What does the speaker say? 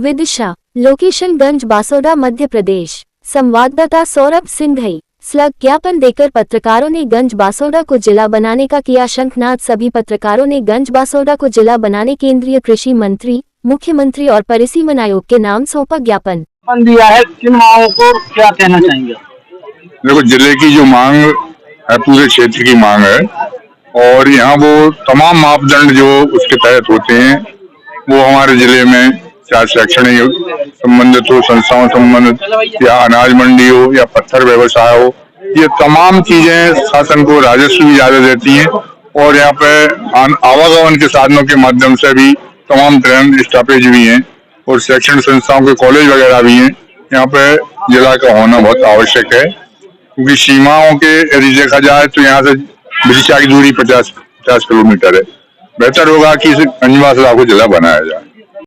Vidisha, location गंज बासोदा, मध्य प्रदेश। संवाददाता Saurabh Singhai. Slug ज्ञापन देकर पत्रकारों ने गंज बासोदा को जिला बनाने का किया शंखनाद। सभी पत्रकारों ने गंज बासोदा को जिला बनाने केंद्रीय कृषि मंत्री, मुख्यमंत्री और परिसीमन आयोग के नाम सौंपा ज्ञापन दिया है। किन मांगों को क्या कहना चाहेंगे? देखो, जिले की जो मांग है पूरे क्षेत्र की मांग है और यहाँ वो तमाम मापदंड जो उसके तहत होते हैं वो हमारे जिले में, चाहे शैक्षणिक संबंधित हो, संस्थाओं संबंधित, या अनाज मंडी हो या पत्थर व्यवसाय हो, ये तमाम चीजें शासन को राजस्व भी ज्यादा देती हैं और यहाँ पे आवागमन के साधनों के माध्यम से भी तमाम ट्रेन स्टॉपेज भी हैं और शैक्षणिक संस्थाओं के कॉलेज वगैरह भी हैं। यहाँ पे जिला का होना बहुत आवश्यक है क्योंकि सीमाओं के यदि देखा जाए तो यहाँ से विदिशा की दूरी 50 किलोमीटर है। बेहतर होगा कि इस गंज बासोदा को जिला बनाया जाए।